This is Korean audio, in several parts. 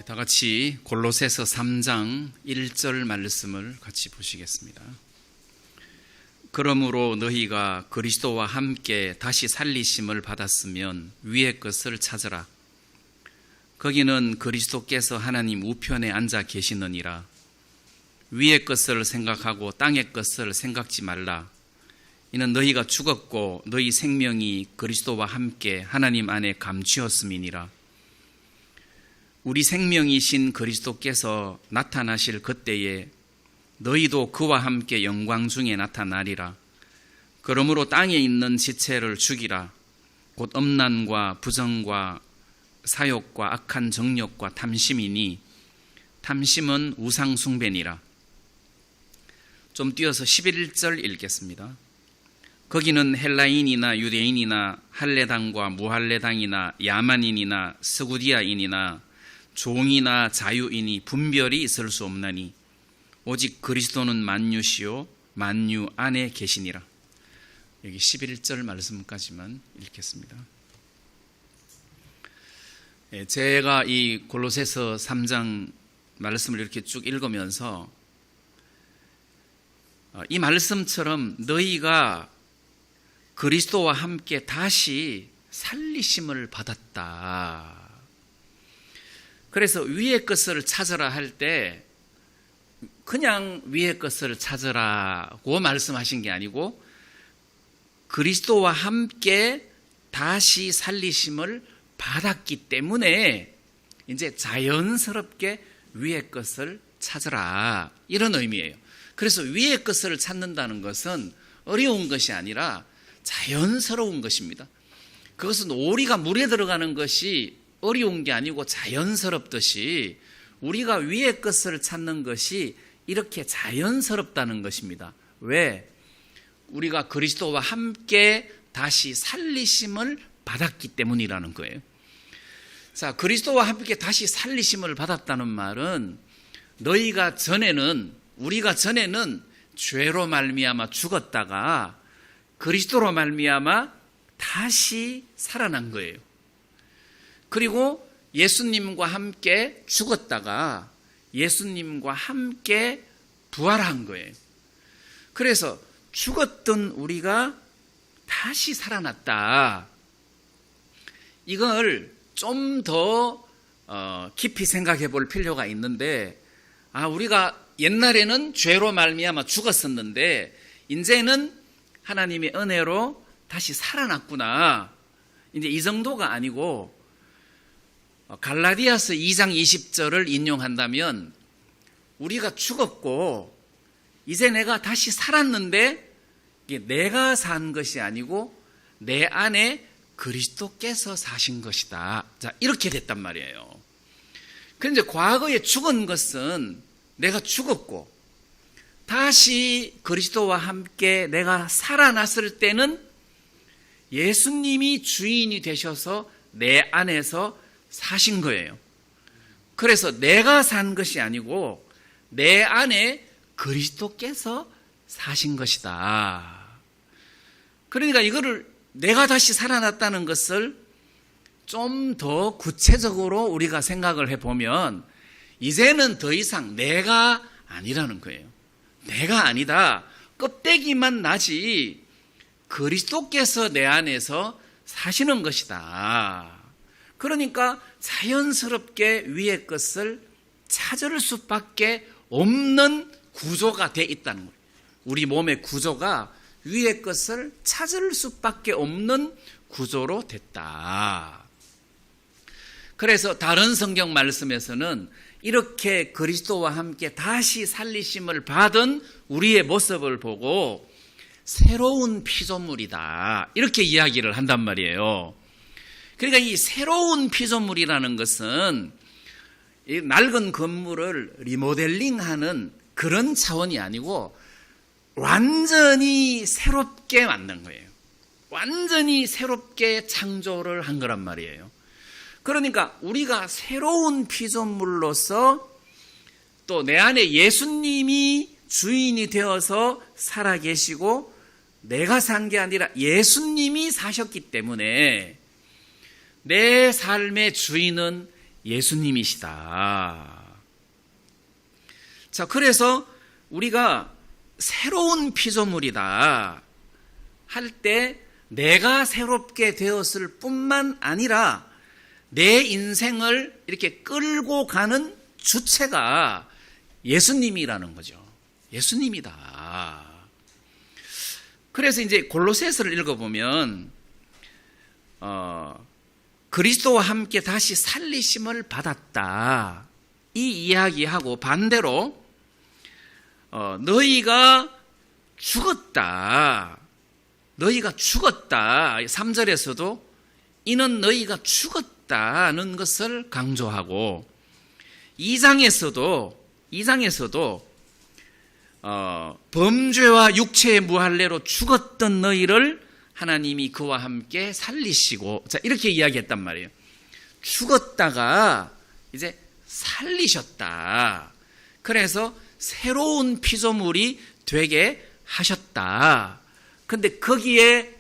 다 같이 골로새서 3장 1절 말씀을 같이 보시겠습니다. 그러므로 너희가 그리스도와 함께 다시 살리심을 받았으면 위의 것을 찾으라. 거기는 그리스도께서 하나님 우편에 앉아 계시느니라. 위의 것을 생각하고 땅의 것을 생각지 말라. 이는 너희가 죽었고 너희 생명이 그리스도와 함께 하나님 안에 감추었음이니라. 우리 생명이신 그리스도께서 나타나실 그때에 너희도 그와 함께 영광 중에 나타나리라. 그러므로 땅에 있는 지체를 죽이라. 곧 엄난과 부정과 사욕과 악한 정욕과 탐심이니 탐심은 우상 숭배니라. 좀 띄어서 11절 읽겠습니다. 거기는 헬라인이나 유대인이나 할례당과 무할례당이나 야만인이나 스구디아인이나 종이나 자유인이 분별이 있을 수 없나니 오직 그리스도는 만유시요 만유 안에 계시니라. 여기 11절 말씀까지만 읽겠습니다. 제가 이 골로새서 3장 말씀을 이렇게 쭉 읽으면서 이 말씀처럼 너희가 그리스도와 함께 다시 살리심을 받았다. 그래서 위의 것을 찾으라 할 때 그냥 위의 것을 찾으라고 말씀하신 게 아니고 그리스도와 함께 다시 살리심을 받았기 때문에 이제 자연스럽게 위의 것을 찾으라, 이런 의미예요. 그래서 위의 것을 찾는다는 것은 어려운 것이 아니라 자연스러운 것입니다. 그것은 오리가 물에 들어가는 것이 어려운 게 아니고 자연스럽듯이 우리가 위의 것을 찾는 것이 이렇게 자연스럽다는 것입니다. 왜? 우리가 그리스도와 함께 다시 살리심을 받았기 때문이라는 거예요. 자, 그리스도와 함께 다시 살리심을 받았다는 말은 우리가 전에는 죄로 말미암아 죽었다가 그리스도로 말미암아 다시 살아난 거예요. 그리고 예수님과 함께 죽었다가 예수님과 함께 부활한 거예요. 그래서 죽었던 우리가 다시 살아났다. 이걸 좀 더 깊이 생각해 볼 필요가 있는데, 우리가 옛날에는 죄로 말미암아 죽었었는데 이제는 하나님의 은혜로 다시 살아났구나. 이제 이 정도가 아니고 갈라디아서 2장 20절을 인용한다면 우리가 죽었고 이제 내가 다시 살았는데 이게 내가 산 것이 아니고 내 안에 그리스도께서 사신 것이다. 자, 이렇게 됐단 말이에요. 그런데 과거에 죽은 것은 내가 죽었고 다시 그리스도와 함께 내가 살아났을 때는 예수님이 주인이 되셔서 내 안에서 사신 거예요. 그래서 내가 산 것이 아니고 내 안에 그리스도께서 사신 것이다. 그러니까 이거를 내가 다시 살아났다는 것을 좀 더 구체적으로 우리가 생각을 해보면 이제는 더 이상 내가 아니라는 거예요. 내가 아니다. 껍데기만 나지 그리스도께서 내 안에서 사시는 것이다. 그러니까 자연스럽게 위의 것을 찾을 수밖에 없는 구조가 돼 있다는 거예요. 우리 몸의 구조가 위의 것을 찾을 수밖에 없는 구조로 됐다. 그래서 다른 성경 말씀에서는 이렇게 그리스도와 함께 다시 살리심을 받은 우리의 모습을 보고 새로운 피조물이다, 이렇게 이야기를 한단 말이에요. 그러니까 이 새로운 피조물이라는 것은 이 낡은 건물을 리모델링하는 그런 차원이 아니고 완전히 새롭게 만든 거예요. 완전히 새롭게 창조를 한 거란 말이에요. 그러니까 우리가 새로운 피조물로서 또 내 안에 예수님이 주인이 되어서 살아계시고 내가 산 게 아니라 예수님이 사셨기 때문에 내 삶의 주인은 예수님이시다. 자, 그래서 우리가 새로운 피조물이다 할 때 내가 새롭게 되었을 뿐만 아니라 내 인생을 이렇게 끌고 가는 주체가 예수님이라는 거죠. 예수님이다. 그래서 이제 골로새서를 읽어보면 그리스도와 함께 다시 살리심을 받았다 이 이야기하고 반대로 너희가 죽었다. 3절에서도 이는 너희가 죽었다는 것을 강조하고 2장에서도 범죄와 육체의 무할례로 죽었던 너희를 하나님이 그와 함께 살리시고, 자, 이렇게 이야기했단 말이에요. 죽었다가 이제 살리셨다. 그래서 새로운 피조물이 되게 하셨다. 근데 거기에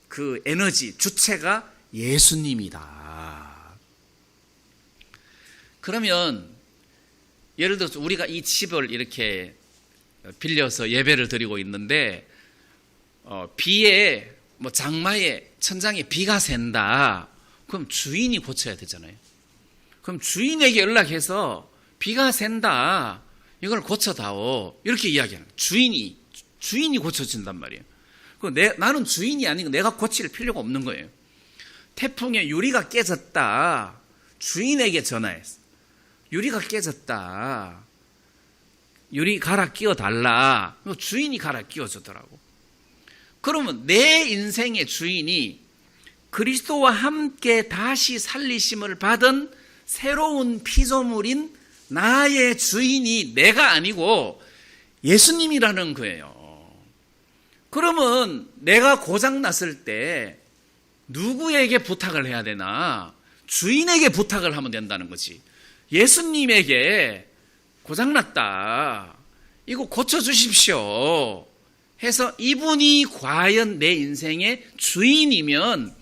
그 에너지, 주체가 예수님이다. 그러면 예를 들어서 우리가 이 집을 이렇게 빌려서 예배를 드리고 있는데 비에 뭐 장마에 천장에 비가 샌다. 그럼 주인이 고쳐야 되잖아요. 그럼 주인에게 연락해서 비가 샌다. 이걸 고쳐다오. 이렇게 이야기하는 거예요. 주인이 고쳐준단 말이에요. 나는 주인이 아니고 내가 고칠 필요가 없는 거예요. 태풍에 유리가 깨졌다. 주인에게 전화했어. 유리가 깨졌다. 유리 갈아 끼워달라. 주인이 갈아 끼워주더라고. 그러면 내 인생의 주인이 그리스도와 함께 다시 살리심을 받은 새로운 피조물인 나의 주인이 내가 아니고 예수님이라는 거예요. 그러면 내가 고장났을 때 누구에게 부탁을 해야 되나? 주인에게 부탁을 하면 된다는 거지. 예수님에게 고장났다. 이거 고쳐주십시오. 해서 이분이 과연 내 인생의 주인이면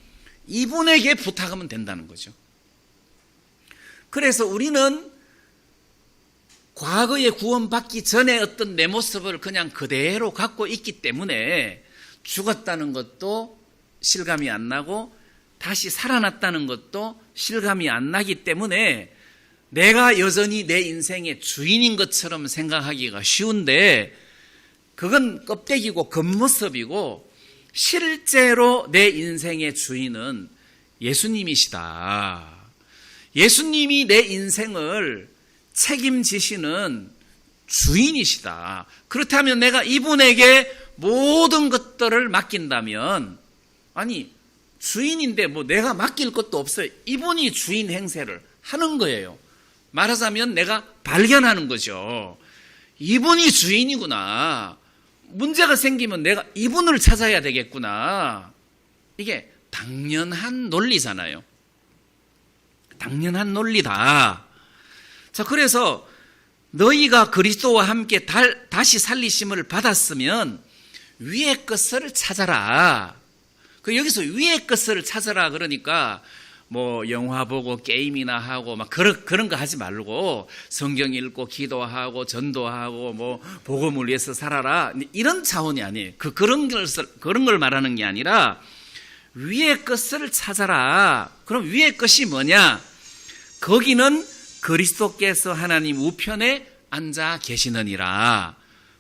이분에게 부탁하면 된다는 거죠. 그래서 우리는 과거에 구원받기 전에 어떤 내 모습을 그냥 그대로 갖고 있기 때문에 죽었다는 것도 실감이 안 나고 다시 살아났다는 것도 실감이 안 나기 때문에 내가 여전히 내 인생의 주인인 것처럼 생각하기가 쉬운데 그건 껍데기고 겉모습이고 실제로 내 인생의 주인은 예수님이시다. 예수님이 내 인생을 책임지시는 주인이시다. 그렇다면 내가 이분에게 모든 것들을 맡긴다면, 아니 주인인데 뭐 내가 맡길 것도 없어요. 이분이 주인 행세를 하는 거예요. 말하자면 내가 발견하는 거죠. 이분이 주인이구나. 문제가 생기면 내가 이분을 찾아야 되겠구나. 이게 당연한 논리잖아요. 당연한 논리다. 자, 그래서 너희가 그리스도와 함께 다시 살리심을 받았으면 위의 것을 찾아라. 여기서 위의 것을 찾아라 그러니까 뭐 영화 보고 게임이나 하고 막 그런 거 하지 말고 성경 읽고 기도하고 전도하고 뭐 복음을 위해서 살아라 이런 차원이 아니에요. 그런 걸 말하는 게 아니라 위의 것을 찾아라. 그럼 위의 것이 뭐냐? 거기는 그리스도께서 하나님 우편에 앉아 계시느니라.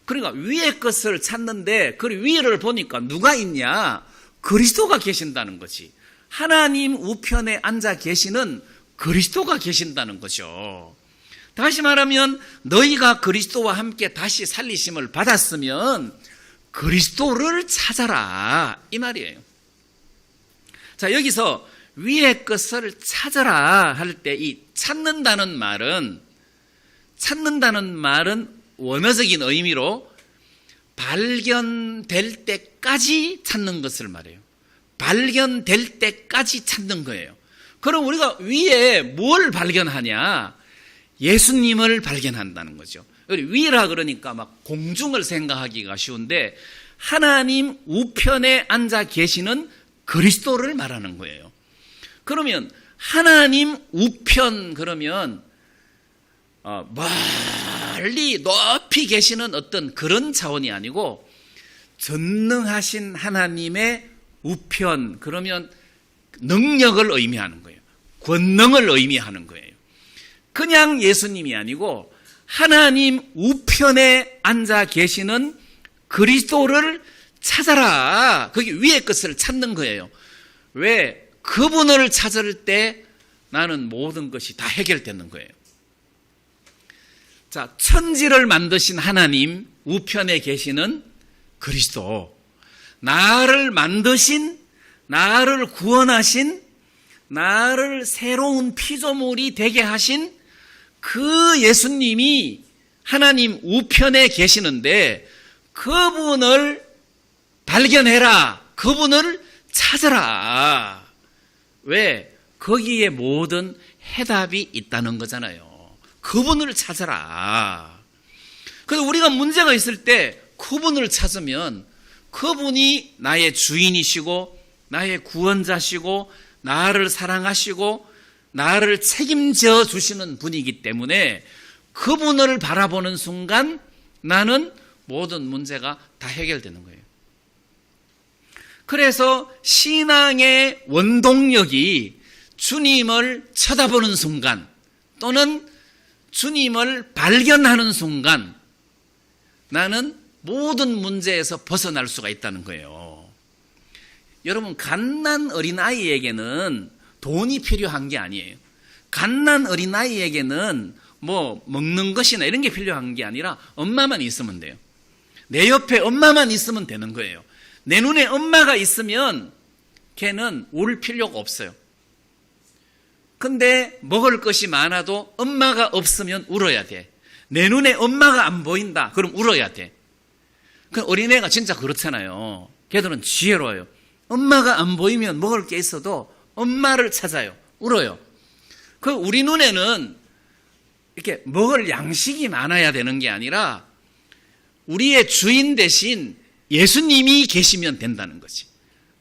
그러니까 위의 것을 찾는데 그 위를 보니까 누가 있냐? 그리스도가 계신다는 거지. 하나님 우편에 앉아 계시는 그리스도가 계신다는 거죠. 다시 말하면 너희가 그리스도와 함께 다시 살리심을 받았으면 그리스도를 찾아라 이 말이에요. 자, 여기서 위의 것을 찾아라 할 때 이 찾는다는 말은 원어적인 의미로 발견될 때까지 찾는 것을 말해요. 발견될 때까지 찾는 거예요. 그럼 우리가 위에 뭘 발견하냐? 예수님을 발견한다는 거죠. 위라 그러니까 막 공중을 생각하기가 쉬운데 하나님 우편에 앉아 계시는 그리스도를 말하는 거예요. 그러면 하나님 우편 그러면 멀리 높이 계시는 어떤 그런 차원이 아니고 전능하신 하나님의 우편 그러면 능력을 의미하는 거예요. 권능을 의미하는 거예요. 그냥 예수님이 아니고 하나님 우편에 앉아 계시는 그리스도를 찾아라. 거기 위의 것을 찾는 거예요. 왜? 그분을 찾을 때 나는 모든 것이 다 해결되는 거예요. 자, 천지를 만드신 하나님 우편에 계시는 그리스도, 나를 만드신, 나를 구원하신, 나를 새로운 피조물이 되게 하신 그 예수님이 하나님 우편에 계시는데 그분을 발견해라. 그분을 찾아라. 왜? 거기에 모든 해답이 있다는 거잖아요. 그분을 찾아라. 그래서 우리가 문제가 있을 때 그분을 찾으면 그분이 나의 주인이시고 나의 구원자시고 나를 사랑하시고 나를 책임져 주시는 분이기 때문에 그분을 바라보는 순간 나는 모든 문제가 다 해결되는 거예요. 그래서 신앙의 원동력이 주님을 쳐다보는 순간 또는 주님을 발견하는 순간 나는 모든 문제에서 벗어날 수가 있다는 거예요. 여러분, 갓난 어린아이에게는 돈이 필요한 게 아니에요. 갓난 어린아이에게는 뭐 먹는 것이나 이런 게 필요한 게 아니라 엄마만 있으면 돼요. 내 옆에 엄마만 있으면 되는 거예요. 내 눈에 엄마가 있으면 걔는 울 필요가 없어요. 근데 먹을 것이 많아도 엄마가 없으면 울어야 돼. 내 눈에 엄마가 안 보인다. 그럼 울어야 돼. 그 어린애가 진짜 그렇잖아요. 걔들은 지혜로워요. 엄마가 안 보이면 먹을 게 있어도 엄마를 찾아요. 울어요. 그 우리 눈에는 이렇게 먹을 양식이 많아야 되는 게 아니라 우리의 주인 대신 예수님이 계시면 된다는 거지.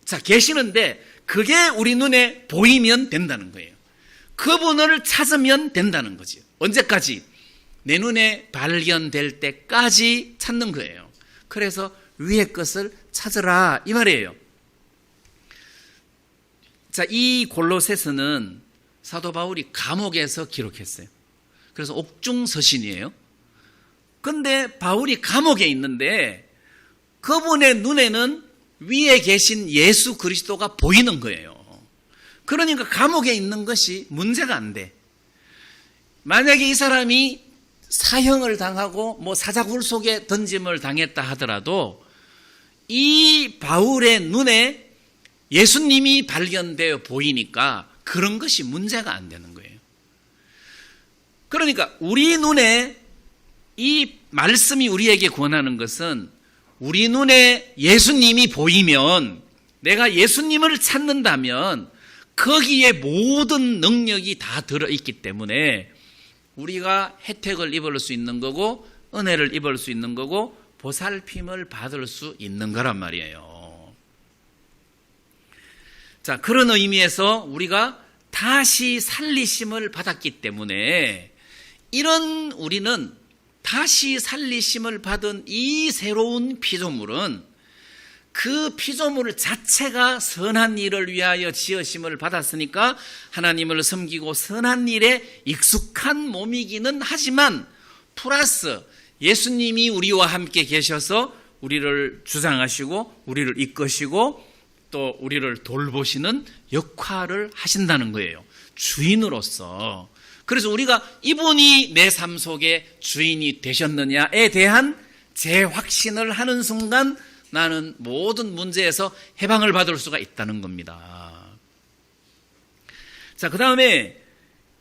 자, 계시는데 그게 우리 눈에 보이면 된다는 거예요. 그분을 찾으면 된다는 거지. 언제까지? 내 눈에 발견될 때까지 찾는 거예요. 그래서 위의 것을 찾으라 이 말이에요. 자, 이 골로새서는 사도 바울이 감옥에서 기록했어요. 그래서 옥중서신이에요. 근데 바울이 감옥에 있는데 그분의 눈에는 위에 계신 예수 그리스도가 보이는 거예요. 그러니까 감옥에 있는 것이 문제가 안 돼. 만약에 이 사람이 사형을 당하고 뭐 사자굴 속에 던짐을 당했다 하더라도 이 바울의 눈에 예수님이 발견되어 보이니까 그런 것이 문제가 안 되는 거예요. 그러니까 우리 눈에 이 말씀이 우리에게 권하는 것은 우리 눈에 예수님이 보이면 내가 예수님을 찾는다면 거기에 모든 능력이 다 들어있기 때문에 우리가 혜택을 입을 수 있는 거고 은혜를 입을 수 있는 거고 보살핌을 받을 수 있는 거란 말이에요. 자, 그런 의미에서 우리가 다시 살리심을 받았기 때문에 이런 우리는 다시 살리심을 받은 이 새로운 피조물은 그 피조물 자체가 선한 일을 위하여 지으심을 받았으니까 하나님을 섬기고 선한 일에 익숙한 몸이기는 하지만 플러스 예수님이 우리와 함께 계셔서 우리를 주장하시고 우리를 이끄시고 또 우리를 돌보시는 역할을 하신다는 거예요. 주인으로서. 그래서 우리가 이분이 내 삶 속에 주인이 되셨느냐에 대한 재확신을 하는 순간 나는 모든 문제에서 해방을 받을 수가 있다는 겁니다. 자, 그 다음에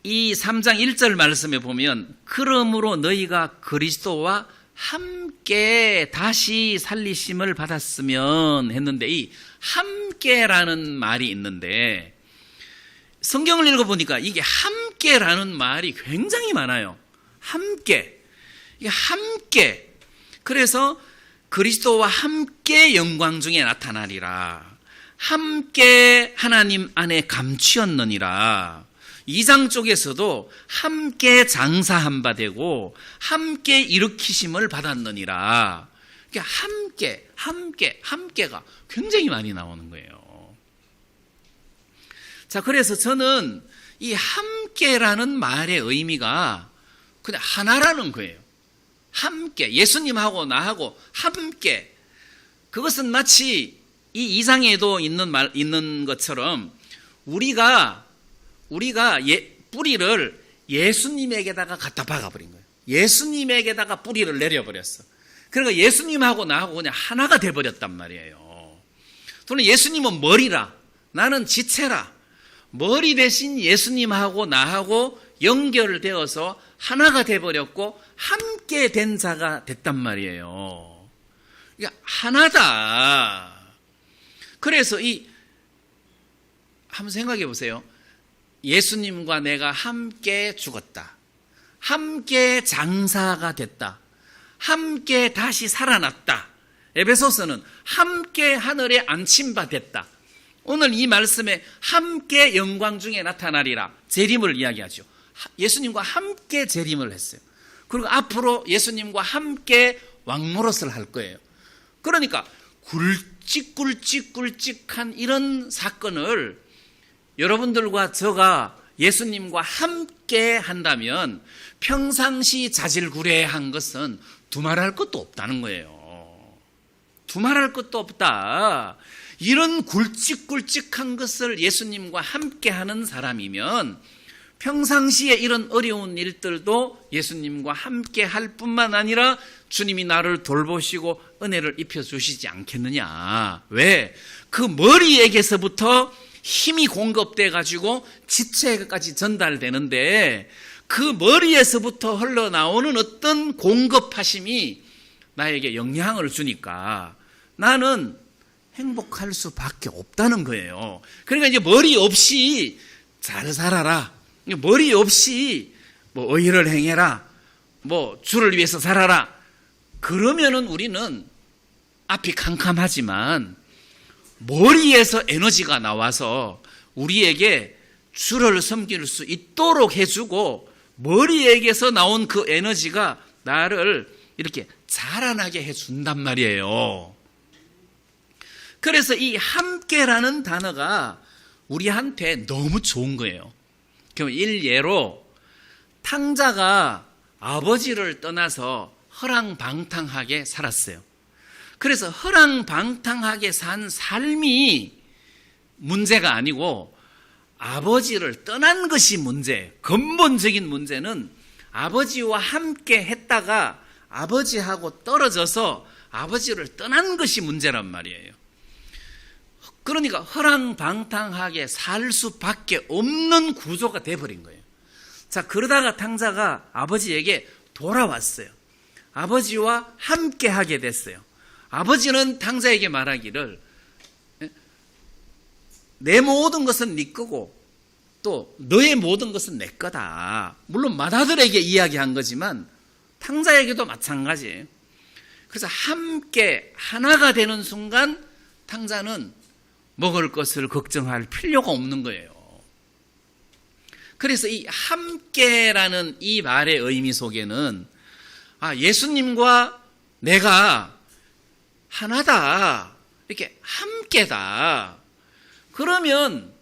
이 3장 1절 말씀에 보면 그러므로 너희가 그리스도와 함께 다시 살리심을 받았으면 했는데 이 함께라는 말이 있는데 성경을 읽어보니까 이게 함께라는 말이 굉장히 많아요. 함께. 이게 함께. 그래서 그리스도와 함께 영광 중에 나타나리라. 함께 하나님 안에 감추었느니라. 2장 쪽에서도 함께 장사한 바 되고 함께 일으키심을 받았느니라. 그러니까 함께가 굉장히 많이 나오는 거예요. 자, 그래서 저는 이 함께라는 말의 의미가 그냥 하나라는 거예요. 함께, 예수님하고 나하고 함께. 그것은 마치 이 2장에도 있는 것처럼 우리가 뿌리를 예수님에게다가 갖다 박아버린 거예요. 예수님에게다가 뿌리를 내려버렸어. 그러니까 예수님하고 나하고 그냥 하나가 돼버렸단 말이에요. 또는 예수님은 머리라, 나는 지체라. 머리 대신 예수님하고 나하고 연결되어서 하나가 돼버렸고 함께 된 자가 됐단 말이에요. 그러니까 하나다. 그래서 한번 생각해 보세요. 예수님과 내가 함께 죽었다. 함께 장사가 됐다. 함께 다시 살아났다. 에베소서는 함께 하늘에 앉힌 바 됐다. 오늘 이 말씀에 함께 영광 중에 나타나리라. 재림을 이야기하죠. 예수님과 함께 재림을 했어요. 그리고 앞으로 예수님과 함께 왕노릇을 할 거예요. 그러니까 굵직굵직한 이런 사건을 여러분들과 저가 예수님과 함께 한다면 평상시 자질구레한 것은 두말할 것도 없다는 거예요. 두말할 것도 없다. 이런 굵직굵직한 것을 예수님과 함께 하는 사람이면 평상시에 이런 어려운 일들도 예수님과 함께 할 뿐만 아니라 주님이 나를 돌보시고 은혜를 입혀주시지 않겠느냐. 왜? 그 머리에게서부터 힘이 공급돼 가지고 지체까지 전달되는데 그 머리에서부터 흘러나오는 어떤 공급하심이 나에게 영향을 주니까 나는 행복할 수밖에 없다는 거예요. 그러니까 이제 머리 없이 잘 살아라. 머리 없이 뭐 의를 행해라. 뭐 주를 위해서 살아라. 그러면은 우리는 앞이 캄캄하지만 머리에서 에너지가 나와서 우리에게 주를 섬길 수 있도록 해주고 머리에게서 나온 그 에너지가 나를 이렇게 자라나게 해준단 말이에요. 그래서 이 함께라는 단어가 우리한테 너무 좋은 거예요. 그럼 일예로 탕자가 아버지를 떠나서 허랑방탕하게 살았어요. 그래서 허랑방탕하게 산 삶이 문제가 아니고 아버지를 떠난 것이 문제예요. 근본적인 문제는 아버지와 함께 했다가 아버지하고 떨어져서 아버지를 떠난 것이 문제란 말이에요. 그러니까 허랑방탕하게 살 수밖에 없는 구조가 돼버린 거예요. 자, 그러다가 탕자가 아버지에게 돌아왔어요. 아버지와 함께 하게 됐어요. 아버지는 탕자에게 말하기를 내 모든 것은 네 거고 또 너의 모든 것은 내 거다. 물론 맏아들에게 이야기한 거지만 탕자에게도 마찬가지예요. 그래서 함께 하나가 되는 순간 탕자는 먹을 것을 걱정할 필요가 없는 거예요. 그래서 이 함께라는 이 말의 의미 속에는 예수님과 내가 하나다. 이렇게 함께다. 그러면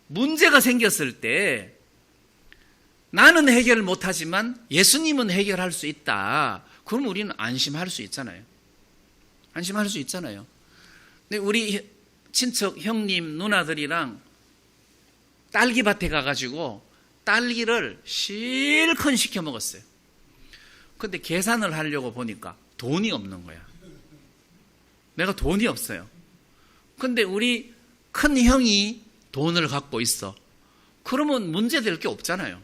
문제가 생겼을 때 나는 해결 못하지만 예수님은 해결할 수 있다. 그럼 우리는 안심할 수 있잖아요. 안심할 수 있잖아요. 근데 우리 친척 형님 누나들이랑 딸기밭에 가가지고 딸기를 실컷 시켜 먹었어요. 근데 계산을 하려고 보니까 돈이 없는 거야. 내가 돈이 없어요. 근데 우리 큰 형이 돈을 갖고 있어. 그러면 문제될 게 없잖아요.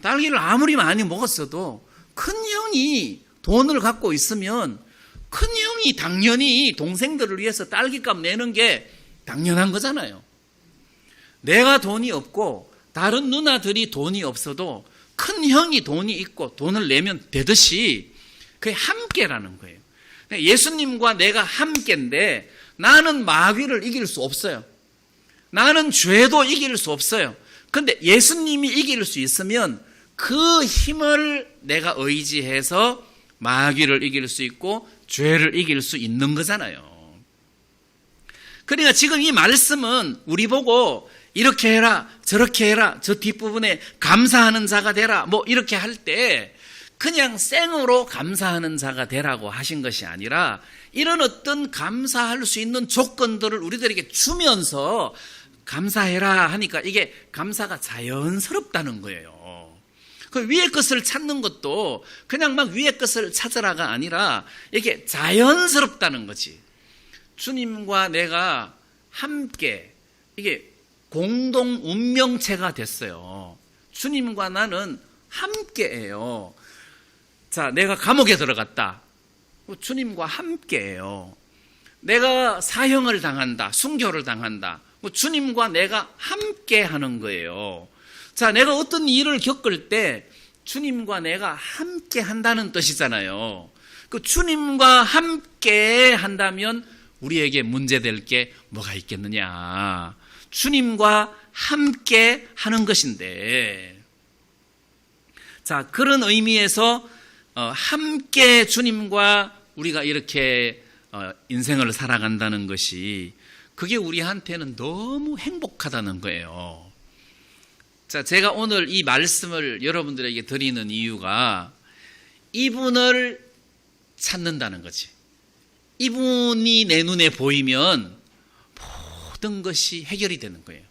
딸기를 아무리 많이 먹었어도 큰 형이 돈을 갖고 있으면 큰 형이 당연히 동생들을 위해서 딸기값 내는 게 당연한 거잖아요. 내가 돈이 없고 다른 누나들이 돈이 없어도 큰 형이 돈이 있고 돈을 내면 되듯이 그게 함께라는 거예요. 예수님과 내가 함께인데 나는 마귀를 이길 수 없어요. 나는 죄도 이길 수 없어요. 근데 예수님이 이길 수 있으면 그 힘을 내가 의지해서 마귀를 이길 수 있고 죄를 이길 수 있는 거잖아요. 그러니까 지금 이 말씀은 우리 보고 이렇게 해라, 저렇게 해라, 저 뒷부분에 감사하는 자가 되라, 뭐 이렇게 할 때 그냥 생으로 감사하는 자가 되라고 하신 것이 아니라 이런 어떤 감사할 수 있는 조건들을 우리들에게 주면서 감사해라 하니까 이게 감사가 자연스럽다는 거예요. 그 위의 것을 찾는 것도 그냥 막 위의 것을 찾으라가 아니라 이게 자연스럽다는 거지. 주님과 내가 함께 이게 공동 운명체가 됐어요. 주님과 나는 함께해요. 자, 내가 감옥에 들어갔다. 주님과 함께해요. 내가 사형을 당한다. 순교를 당한다. 주님과 내가 함께하는 거예요. 자, 내가 어떤 일을 겪을 때 주님과 내가 함께 한다는 뜻이잖아요. 그 주님과 함께 한다면 우리에게 문제될 게 뭐가 있겠느냐. 주님과 함께 하는 것인데, 자, 그런 의미에서 함께 주님과 우리가 이렇게 인생을 살아간다는 것이 그게 우리한테는 너무 행복하다는 거예요. 자, 제가 오늘 이 말씀을 여러분들에게 드리는 이유가 이분을 찾는다는 거지. 이분이 내 눈에 보이면 모든 것이 해결이 되는 거예요.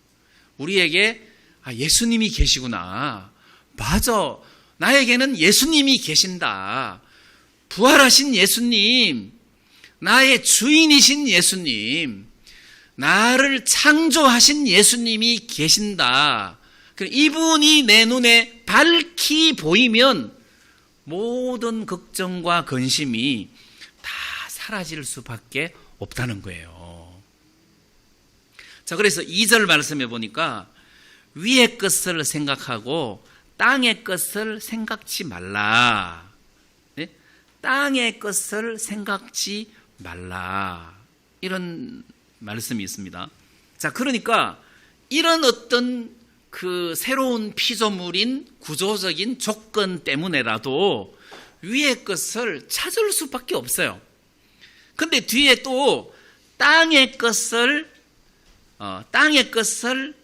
우리에게 예수님이 계시구나. 맞아. 나에게는 예수님이 계신다. 부활하신 예수님, 나의 주인이신 예수님, 나를 창조하신 예수님이 계신다. 이분이 내 눈에 밝히 보이면 모든 걱정과 근심이 다 사라질 수밖에 없다는 거예요. 자, 그래서 2절 말씀해 보니까 위의 것을 생각하고 땅의 것을 생각지 말라. 네? 땅의 것을 생각지 말라. 이런 말씀이 있습니다. 자, 그러니까 이런 어떤 그 새로운 피조물인 구조적인 조건 때문에라도 위의 것을 찾을 수밖에 없어요. 근데 뒤에 또 땅의 것을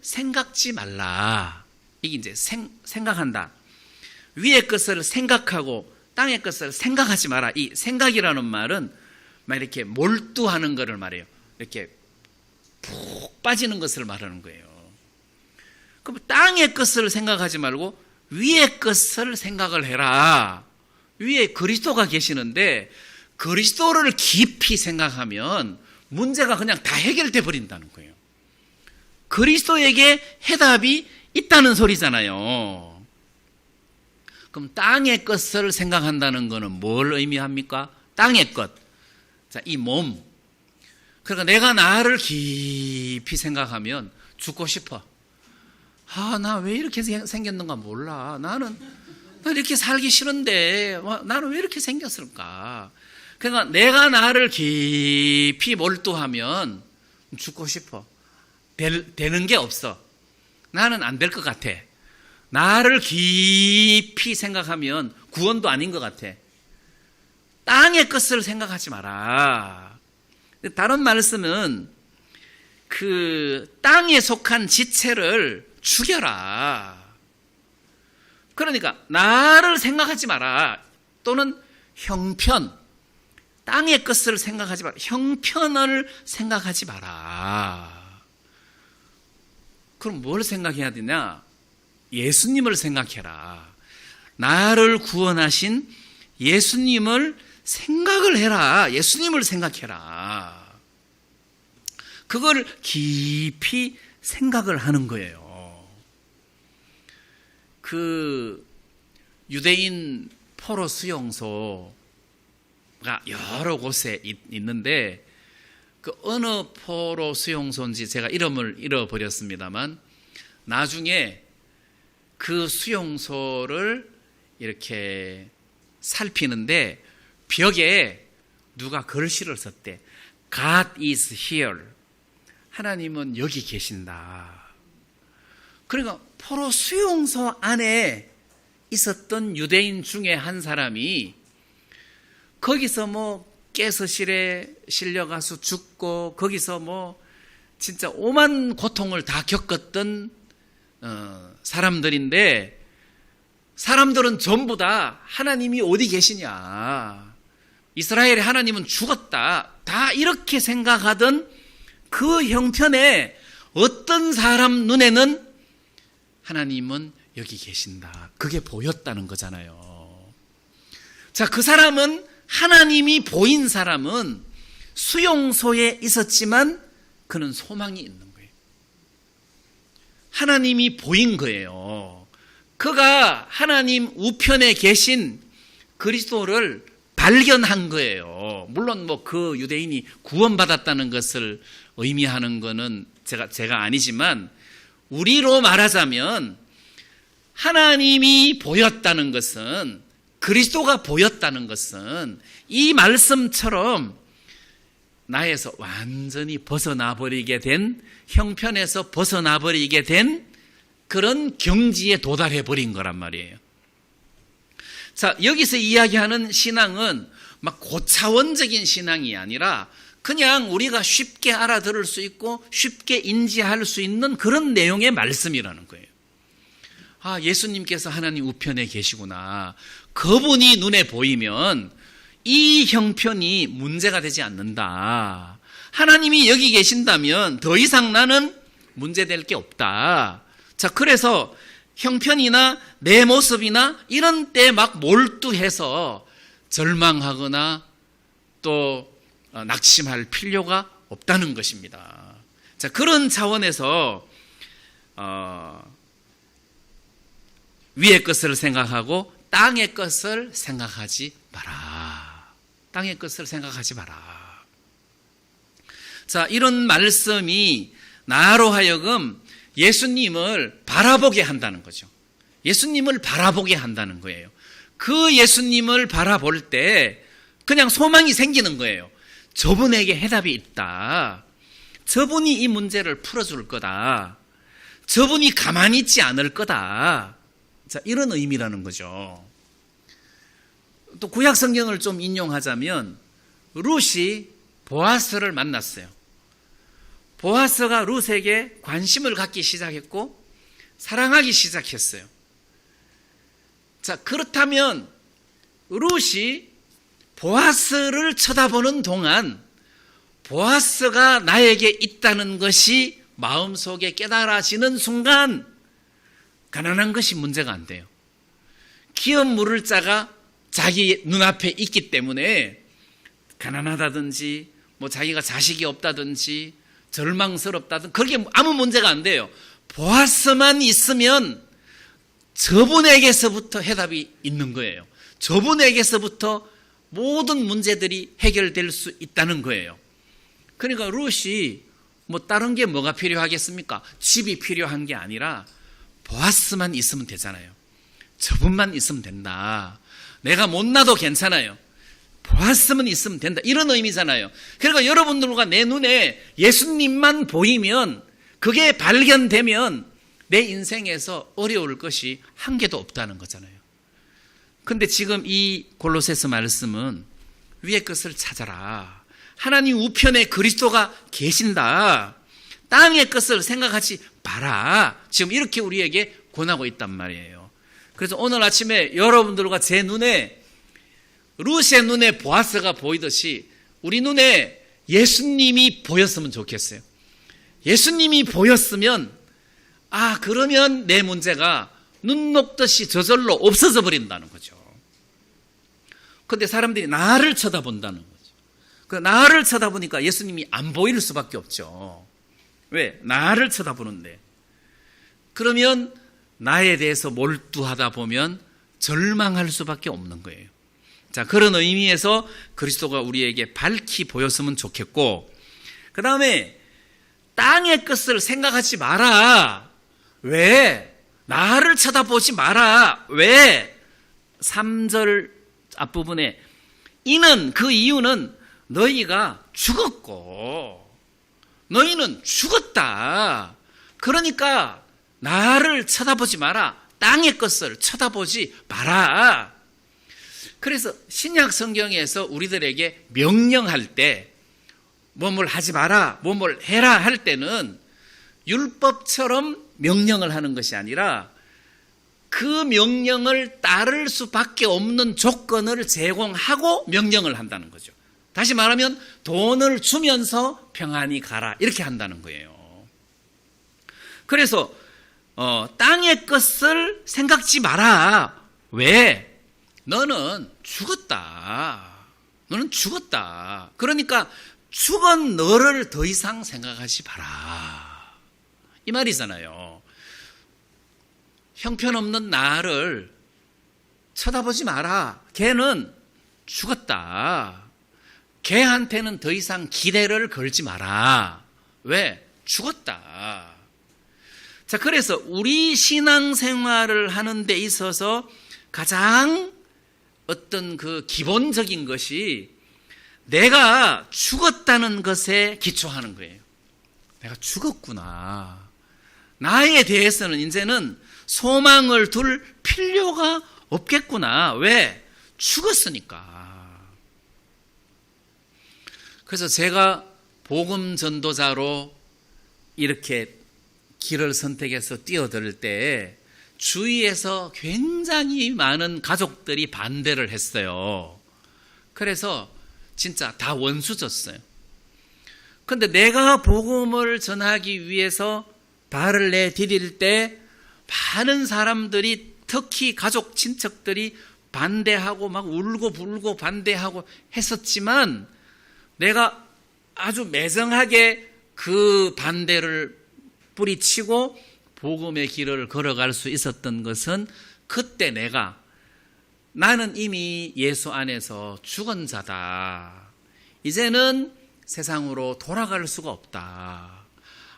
생각지 말라. 이게 이제 생각한다. 위의 것을 생각하고 땅의 것을 생각하지 마라. 이 생각이라는 말은 막 이렇게 몰두하는 것을 말해요. 이렇게 푹 빠지는 것을 말하는 거예요. 그럼 땅의 것을 생각하지 말고 위의 것을 생각을 해라. 위에 그리스도가 계시는데 그리스도를 깊이 생각하면 문제가 그냥 다 해결돼 버린다는 거예요. 그리스도에게 해답이 있다는 소리잖아요. 그럼 땅의 것을 생각한다는 것은 뭘 의미합니까? 땅의 것. 자, 이 몸. 그러니까 내가 나를 깊이 생각하면 죽고 싶어. 나 왜 이렇게 생겼는가 몰라. 나는 이렇게 살기 싫은데 나는 왜 이렇게 생겼을까. 그러니까 내가 나를 깊이 몰두하면 죽고 싶어. 되는 게 없어. 나는 안 될 것 같아. 나를 깊이 생각하면 구원도 아닌 것 같아. 땅의 것을 생각하지 마라. 다른 말씀은 그 땅에 속한 지체를 죽여라. 그러니까 나를 생각하지 마라. 또는 형편, 땅의 것을 생각하지 마라. 형편을 생각하지 마라. 그럼 뭘 생각해야 되냐? 예수님을 생각해라. 나를 구원하신 예수님을 생각을 해라. 예수님을 생각해라. 그걸 깊이 생각을 하는 거예요. 그 유대인 포로 수용소가 여러 곳에 있는데 그 어느 포로 수용소인지 제가 이름을 잃어버렸습니다만 나중에 그 수용소를 이렇게 살피는데 벽에 누가 글씨를 썼대. God is here. 하나님은 여기 계신다. 그러니까 포로 수용소 안에 있었던 유대인 중에 한 사람이 거기서 뭐 가스실에 실려가서 죽고 거기서 뭐 진짜 오만 고통을 다 겪었던 사람들인데, 사람들은 전부 다 하나님이 어디 계시냐, 이스라엘의 하나님은 죽었다, 다 이렇게 생각하던 그 형편에 어떤 사람 눈에는 하나님은 여기 계신다, 그게 보였다는 거잖아요. 자, 그 사람은, 하나님이 보인 사람은 수용소에 있었지만 그는 소망이 있는 거예요. 하나님이 보인 거예요. 그가 하나님 우편에 계신 그리스도를 발견한 거예요. 물론 뭐 그 유대인이 구원받았다는 것을 의미하는 것은 제가 아니지만, 우리로 말하자면 하나님이 보였다는 것은, 그리스도가 보였다는 것은 이 말씀처럼 나에서 완전히 벗어나 버리게 된, 형편에서 벗어나 버리게 된 그런 경지에 도달해 버린 거란 말이에요. 자, 여기서 이야기하는 신앙은 막 고차원적인 신앙이 아니라 그냥 우리가 쉽게 알아들을 수 있고 쉽게 인지할 수 있는 그런 내용의 말씀이라는 거예요. 아, 예수님께서 하나님 우편에 계시구나. 그분이 눈에 보이면 이 형편이 문제가 되지 않는다. 하나님이 여기 계신다면 더 이상 나는 문제될 게 없다. 자, 그래서 형편이나 내 모습이나 이런 때 막 몰두해서 절망하거나 또 낙심할 필요가 없다는 것입니다. 자, 그런 차원에서 위의 것을 생각하고 땅의 것을 생각하지 마라. 땅의 것을 생각하지 마라. 자, 이런 말씀이 나로 하여금 예수님을 바라보게 한다는 거죠. 예수님을 바라보게 한다는 거예요. 그 예수님을 바라볼 때 그냥 소망이 생기는 거예요. 저분에게 해답이 있다. 저분이 이 문제를 풀어줄 거다. 저분이 가만히 있지 않을 거다. 자, 이런 의미라는 거죠. 또 구약 성경을 좀 인용하자면 룻이 보아스를 만났어요. 보아스가 룻에게 관심을 갖기 시작했고 사랑하기 시작했어요. 자, 그렇다면 룻이 보아스를 쳐다보는 동안 보아스가 나에게 있다는 것이 마음속에 깨달아지는 순간 가난한 것이 문제가 안 돼요. 기업 물을 자가 자기 눈앞에 있기 때문에 가난하다든지 뭐 자기가 자식이 없다든지 절망스럽다든지 그게 아무 문제가 안 돼요. 보아스만 있으면 저분에게서부터 해답이 있는 거예요. 저분에게서부터 모든 문제들이 해결될 수 있다는 거예요. 그러니까 룻이 뭐 다른 게 뭐가 필요하겠습니까? 집이 필요한 게 아니라 보아스만 있으면 되잖아요. 저분만 있으면 된다. 내가 못나도 괜찮아요. 보았으면 있으면 된다. 이런 의미잖아요. 그러니까 여러분들과 내 눈에 예수님만 보이면, 그게 발견되면 내 인생에서 어려울 것이 한 개도 없다는 거잖아요. 근데 지금 이 골로새서 말씀은 위의 것을 찾아라. 하나님 우편에 그리스도가 계신다. 땅의 것을 생각하지 마라. 지금 이렇게 우리에게 권하고 있단 말이에요. 그래서 오늘 아침에 여러분들과 제 눈에, 룻의 눈에 보아스가 보이듯이 우리 눈에 예수님이 보였으면 좋겠어요. 예수님이 보였으면, 아, 그러면 내 문제가 눈 녹듯이 저절로 없어져 버린다는 거죠. 그런데 사람들이 나를 쳐다본다는 거죠. 그 나를 쳐다보니까 예수님이 안 보일 수밖에 없죠. 왜? 나를 쳐다보는데. 그러면 나에 대해서 몰두하다 보면 절망할 수밖에 없는 거예요. 자, 그런 의미에서 그리스도가 우리에게 밝히 보였으면 좋겠고, 그 다음에 땅의 것을 생각하지 마라. 왜? 나를 쳐다보지 마라. 왜? 3절 앞부분에 이는, 그 이유는 너희가 죽었고 너희는 죽었다. 그러니까 나를 쳐다보지 마라. 땅의 것을 쳐다보지 마라. 그래서 신약 성경에서 우리들에게 명령할 때 뭐뭘 하지 마라, 뭐뭘 해라 할 때는 율법처럼 명령을 하는 것이 아니라 그 명령을 따를 수밖에 없는 조건을 제공하고 명령을 한다는 거죠. 다시 말하면 돈을 주면서 평안히 가라 이렇게 한다는 거예요. 그래서 땅의 것을 생각지 마라. 왜? 너는 죽었다. 너는 죽었다. 그러니까 죽은 너를 더 이상 생각하지 마라. 이 말이잖아요. 형편없는 나를 쳐다보지 마라. 걔는 죽었다. 걔한테는 더 이상 기대를 걸지 마라. 왜? 죽었다. 자, 그래서 우리 신앙생활을 하는 데 있어서 가장 어떤 그 기본적인 것이 내가 죽었다는 것에 기초하는 거예요. 내가 죽었구나. 나에 대해서는 이제는 소망을 둘 필요가 없겠구나. 왜? 죽었으니까. 그래서 제가 복음 전도자로 이렇게 길을 선택해서 뛰어들 때 주위에서 굉장히 많은 가족들이 반대를 했어요. 그래서 진짜 다 원수졌어요. 그런데 내가 복음을 전하기 위해서 발을 내디딜 때 많은 사람들이 특히 가족 친척들이 반대하고 막 울고 불고 반대하고 했었지만 내가 아주 매정하게 그 반대를 뿌리치고 복음의 길을 걸어갈 수 있었던 것은 그때 나는 이미 예수 안에서 죽은 자다. 이제는 세상으로 돌아갈 수가 없다.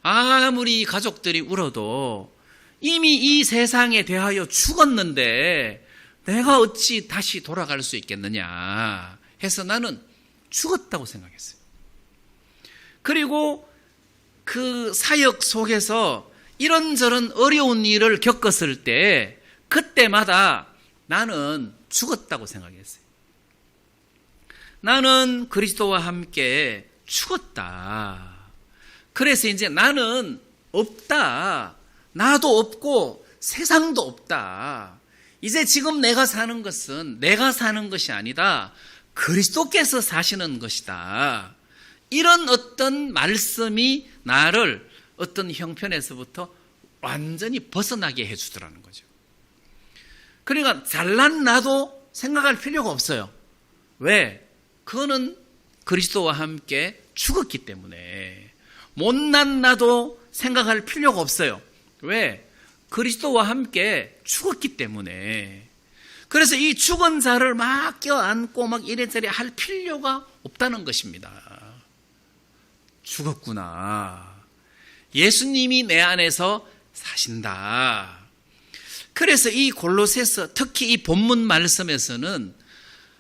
아무리 가족들이 울어도 이미 이 세상에 대하여 죽었는데 내가 어찌 다시 돌아갈 수 있겠느냐 해서 나는 죽었다고 생각했어요. 그리고 그 사역 속에서 이런저런 어려운 일을 겪었을 때 그때마다 나는 죽었다고 생각했어요. 나는 그리스도와 함께 죽었다. 그래서 이제 나는 없다. 나도 없고 세상도 없다. 이제 지금 내가 사는 것은 내가 사는 것이 아니다. 그리스도께서 사시는 것이다. 이런 어떤 말씀이 나를 어떤 형편에서부터 완전히 벗어나게 해주더라는 거죠. 그러니까 잘난 나도 생각할 필요가 없어요. 왜? 그거는 그리스도와 함께 죽었기 때문에. 못난 나도 생각할 필요가 없어요. 왜? 그리스도와 함께 죽었기 때문에. 그래서 이 죽은 자를 막 껴안고 막 이래저래 할 필요가 없다는 것입니다. 죽었구나. 예수님이 내 안에서 사신다. 그래서 이 골로새서 특히 이 본문 말씀에서는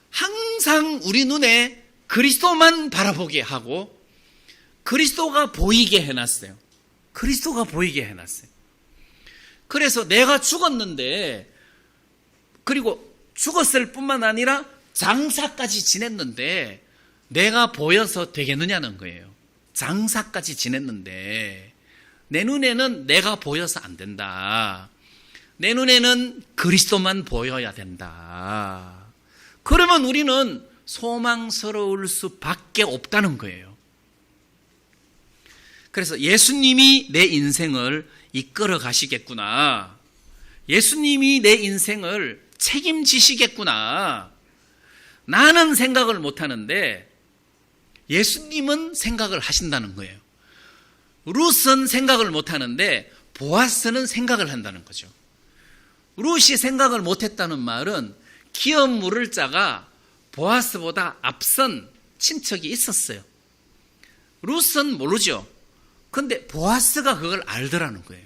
항상 우리 눈에 그리스도만 바라보게 하고 그리스도가 보이게 해놨어요. 그리스도가 보이게 해놨어요. 그래서 내가 죽었는데 그리고 죽었을 뿐만 아니라 장사까지 지냈는데 내가 보여서 되겠느냐는 거예요. 장사까지 지냈는데 내 눈에는 내가 보여서 안 된다. 내 눈에는 그리스도만 보여야 된다. 그러면 우리는 소망스러울 수밖에 없다는 거예요. 그래서 예수님이 내 인생을 이끌어 가시겠구나. 예수님이 내 인생을 책임지시겠구나. 나는 생각을 못하는데 예수님은 생각을 하신다는 거예요. 룻은 생각을 못하는데 보아스는 생각을 한다는 거죠. 룻이 생각을 못했다는 말은 기업 물을 자가 보아스보다 앞선 친척이 있었어요. 룻은 모르죠. 근데 보아스가 그걸 알더라는 거예요.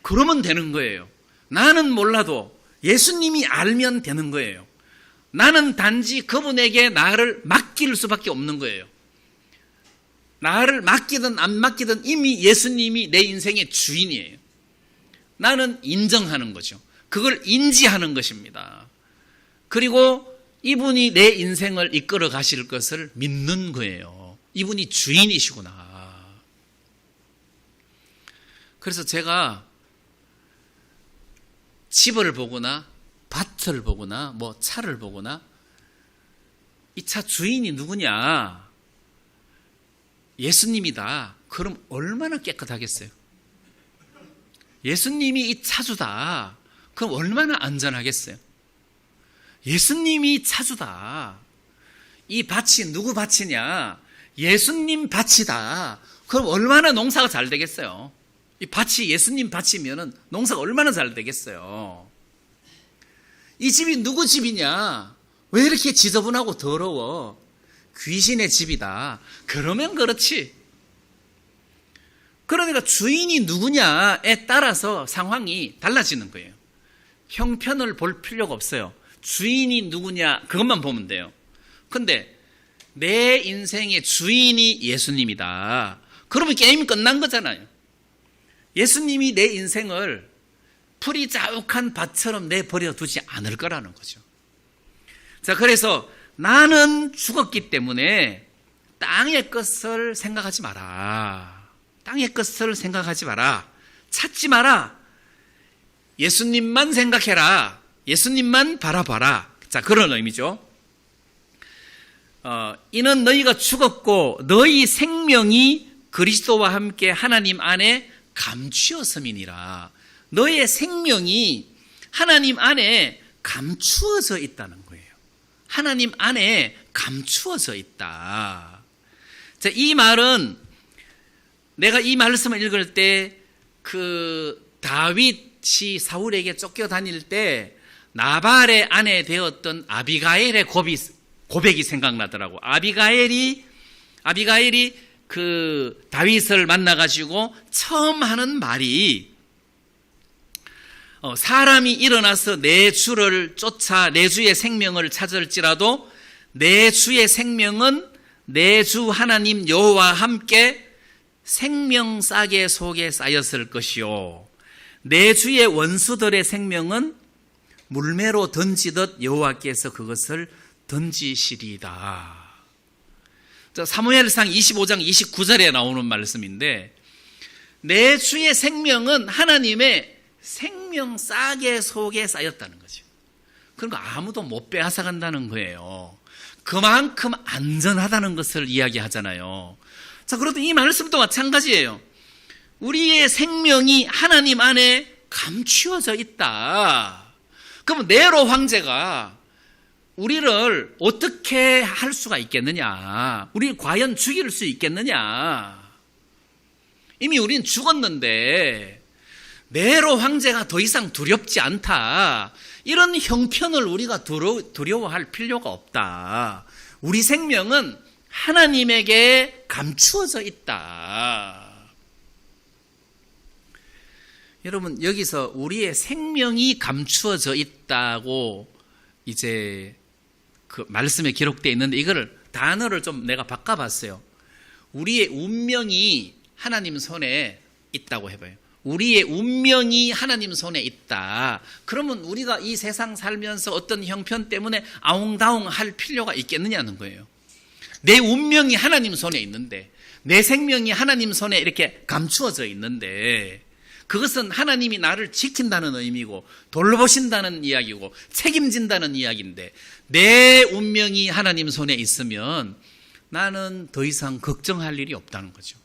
그러면 되는 거예요. 나는 몰라도 예수님이 알면 되는 거예요. 나는 단지 그분에게 나를 맡길 수밖에 없는 거예요. 나를 맡기든 안 맡기든 이미 예수님이 내 인생의 주인이에요. 나는 인정하는 거죠. 그걸 인지하는 것입니다. 그리고 이분이 내 인생을 이끌어 가실 것을 믿는 거예요. 이분이 주인이시구나. 그래서 제가 집을 보거나 밭을 보거나 뭐 차를 보거나 이 차 주인이 누구냐? 예수님이다. 그럼 얼마나 깨끗하겠어요? 예수님이 이 차주다. 그럼 얼마나 안전하겠어요? 예수님이 차주다. 이 밭이 누구 밭이냐? 예수님 밭이다. 그럼 얼마나 농사가 잘 되겠어요? 이 밭이 예수님 밭이면 농사가 얼마나 잘 되겠어요? 이 집이 누구 집이냐? 왜 이렇게 지저분하고 더러워? 귀신의 집이다. 그러면 그렇지. 그러니까 주인이 누구냐에 따라서 상황이 달라지는 거예요. 형편을 볼 필요가 없어요. 주인이 누구냐 그것만 보면 돼요. 근데 내 인생의 주인이 예수님이다. 그러면 게임이 끝난 거잖아요. 예수님이 내 인생을 풀이 자욱한 밭처럼 내버려 두지 않을 거라는 거죠. 자, 그래서 나는 죽었기 때문에 땅의 것을 생각하지 마라. 땅의 것을 생각하지 마라. 찾지 마라. 예수님만 생각해라. 예수님만 바라봐라. 자, 그런 의미죠. 이는 너희가 죽었고 너희 생명이 그리스도와 함께 하나님 안에 감추었음이니라. 너의 생명이 하나님 안에 감추어져 있다는 거예요. 하나님 안에 감추어져 있다. 자, 이 말은 내가 이 말씀을 읽을 때 그 다윗이 사울에게 쫓겨다닐 때 나발의 아내 되었던 아비가일의 고백이 생각나더라고. 아비가일이 그 다윗을 만나가지고 처음 하는 말이 사람이 일어나서 내 주를 쫓아 내 주의 생명을 찾을지라도 내 주의 생명은 내 주 하나님 여호와와 함께 생명 싸개 속에 쌓였을 것이요 내 주의 원수들의 생명은 물매로 던지듯 여호와께서 그것을 던지시리이다. 사무엘상 25장 29절에 나오는 말씀인데 내 주의 생명은 하나님의 생명 싸개 속에 쌓였다는 거죠. 그러니까 아무도 못 빼앗아간다는 거예요. 그만큼 안전하다는 것을 이야기하잖아요. 자, 그렇도 이 말씀도 마찬가지예요. 우리의 생명이 하나님 안에 감추어져 있다. 그럼 네로 황제가 우리를 어떻게 할 수가 있겠느냐? 우리를 과연 죽일 수 있겠느냐? 이미 우린 죽었는데 네로 황제가 더 이상 두렵지 않다. 이런 형편을 우리가 두려워할 필요가 없다. 우리 생명은 하나님에게 감추어져 있다. 여러분, 여기서 우리의 생명이 감추어져 있다고 이제 그 말씀에 기록되어 있는데 이거를 단어를 좀 내가 바꿔봤어요. 우리의 운명이 하나님 손에 있다고 해봐요. 우리의 운명이 하나님 손에 있다. 그러면 우리가 이 세상 살면서 어떤 형편 때문에 아웅다웅 할 필요가 있겠느냐는 거예요. 내 운명이 하나님 손에 있는데 내 생명이 하나님 손에 이렇게 감추어져 있는데 그것은 하나님이 나를 지킨다는 의미고 돌보신다는 이야기고 책임진다는 이야기인데 내 운명이 하나님 손에 있으면 나는 더 이상 걱정할 일이 없다는 거죠.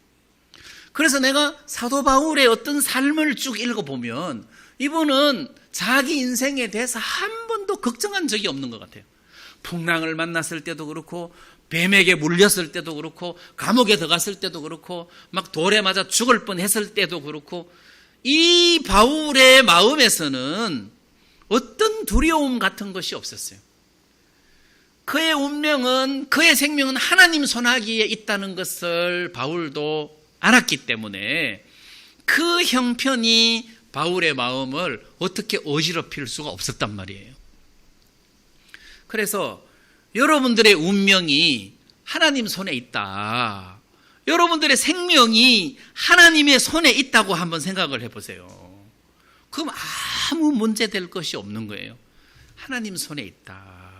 그래서 내가 사도 바울의 어떤 삶을 쭉 읽어보면 이분은 자기 인생에 대해서 한 번도 걱정한 적이 없는 것 같아요. 풍랑을 만났을 때도 그렇고 뱀에게 물렸을 때도 그렇고 감옥에 들어갔을 때도 그렇고 막 돌에 맞아 죽을 뻔했을 때도 그렇고 이 바울의 마음에서는 어떤 두려움 같은 것이 없었어요. 그의 운명은 그의 생명은 하나님 손아귀에 있다는 것을 바울도 알았기 때문에 그 형편이 바울의 마음을 어떻게 어지럽힐 수가 없었단 말이에요. 그래서 여러분들의 운명이 하나님 손에 있다. 여러분들의 생명이 하나님의 손에 있다고 한번 생각을 해보세요. 그럼 아무 문제 될 것이 없는 거예요. 하나님 손에 있다.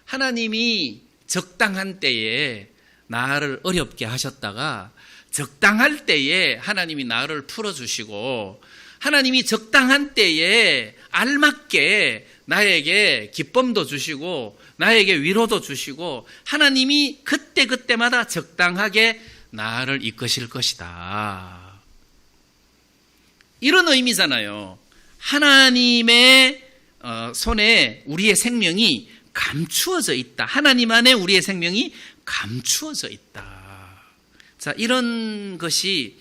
하나님이 적당한 때에 나를 어렵게 하셨다가 적당할 때에 하나님이 나를 풀어주시고 하나님이 적당한 때에 알맞게 나에게 기쁨도 주시고 나에게 위로도 주시고 하나님이 그때그때마다 적당하게 나를 이끄실 것이다. 이런 의미잖아요. 하나님의 손에 우리의 생명이 감추어져 있다. 하나님 안에 우리의 생명이 감추어져 있다. 자, 이런 것이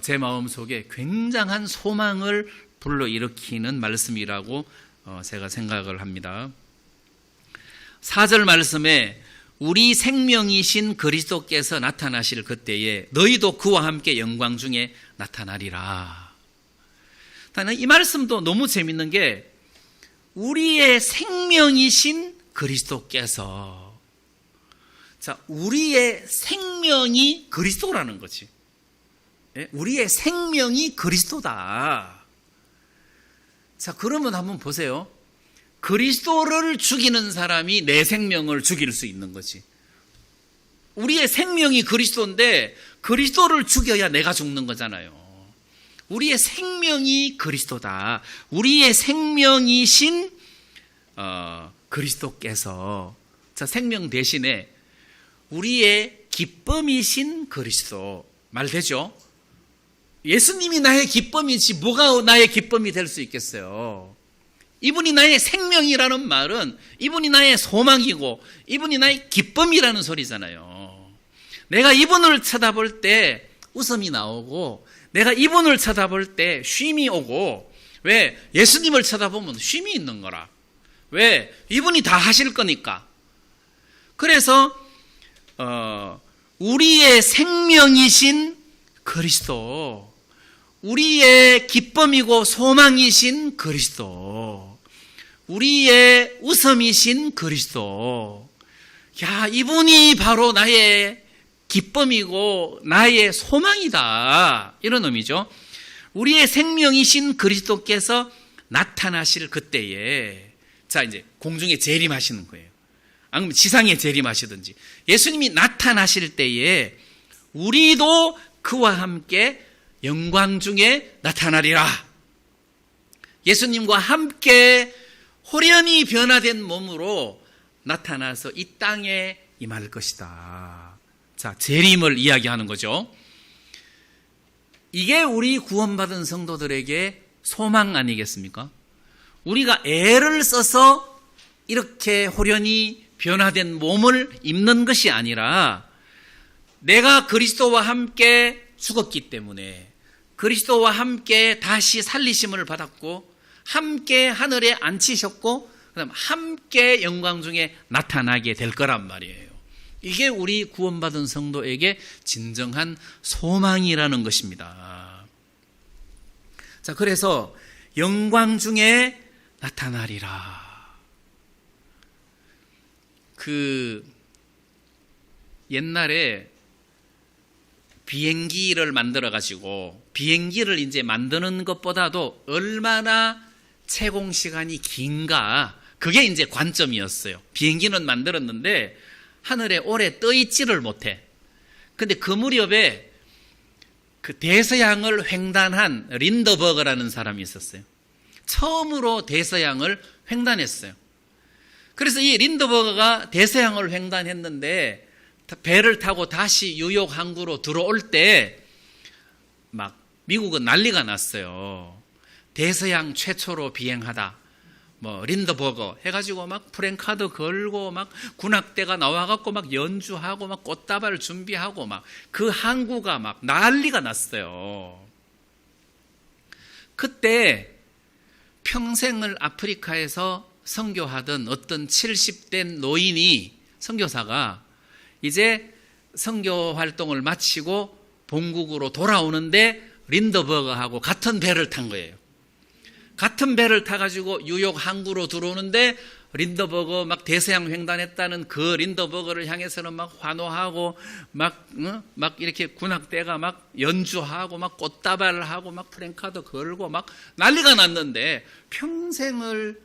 제 마음속에 굉장한 소망을 불러일으키는 말씀이라고 제가 생각을 합니다. 4절 말씀에 우리 생명이신 그리스도께서 나타나실 그때에 너희도 그와 함께 영광 중에 나타나리라. 이 말씀도 너무 재밌는 게 우리의 생명이신 그리스도께서, 자, 우리의 생명이 그리스도라는 거지. 우리의 생명이 그리스도다. 자, 그러면 한번 보세요. 그리스도를 죽이는 사람이 내 생명을 죽일 수 있는 거지. 우리의 생명이 그리스도인데 그리스도를 죽여야 내가 죽는 거잖아요. 우리의 생명이 그리스도다. 우리의 생명이신 그리스도께서, 자, 생명 대신에 우리의 기쁨이신 그리스도, 말 되죠? 예수님이 나의 기쁨이지 뭐가 나의 기쁨이 될 수 있겠어요? 이분이 나의 생명이라는 말은 이분이 나의 소망이고 이분이 나의 기쁨이라는 소리잖아요. 내가 이분을 쳐다볼 때 웃음이 나오고 내가 이분을 쳐다볼 때 쉼이 오고, 왜? 예수님을 쳐다보면 쉼이 있는 거라. 왜? 이분이 다 하실 거니까. 그래서 우리의 생명이신 그리스도, 우리의 기쁨이고 소망이신 그리스도, 우리의 웃음이신 그리스도, 야, 이분이 바로 나의 기쁨이고 나의 소망이다. 이런 의미죠. 우리의 생명이신 그리스도께서 나타나실 그때에, 자, 이제 공중에 재림하시는 거예요. 아니면 지상에 재림하시든지 예수님이 나타나실 때에 우리도 그와 함께 영광 중에 나타나리라. 예수님과 함께 호련히 변화된 몸으로 나타나서 이 땅에 임할 것이다. 자, 재림을 이야기하는 거죠. 이게 우리 구원받은 성도들에게 소망 아니겠습니까? 우리가 애를 써서 이렇게 호련히 변화된 몸을 입는 것이 아니라 내가 그리스도와 함께 죽었기 때문에 그리스도와 함께 다시 살리심을 받았고 함께 하늘에 앉히셨고 그다음 함께 영광 중에 나타나게 될 거란 말이에요. 이게 우리 구원받은 성도에게 진정한 소망이라는 것입니다. 자, 그래서 영광 중에 나타나리라. 옛날에 비행기를 만들어가지고 비행기를 이제 만드는 것보다도 얼마나 채공 시간이 긴가, 그게 이제 관점이었어요. 비행기는 만들었는데 하늘에 오래 떠 있지를 못해. 근데 그 무렵에 그 대서양을 횡단한 린더버그라는 사람이 있었어요. 처음으로 대서양을 횡단했어요. 그래서 이 린더버그가 대서양을 횡단했는데 배를 타고 다시 뉴욕 항구로 들어올 때 막 미국은 난리가 났어요. 대서양 최초로 비행하다. 뭐 린더버거 해가지고 막 프랭카드 걸고 막 군악대가 나와갖고 막 연주하고 막 꽃다발 준비하고 막 그 항구가 막 난리가 났어요. 그때 평생을 아프리카에서 선교하던 어떤 70대 노인이, 선교사가 이제 선교 활동을 마치고 본국으로 돌아오는데 린더버거하고 같은 배를 탄 거예요. 같은 배를 타가지고 뉴욕 항구로 들어오는데 린더버거 막 대서양 횡단했다는 그 린더버거를 향해서는 막 환호하고 막 이렇게 군악대가 막 연주하고 막 꽃다발을 하고 막 프랭카드 걸고 막 난리가 났는데 평생을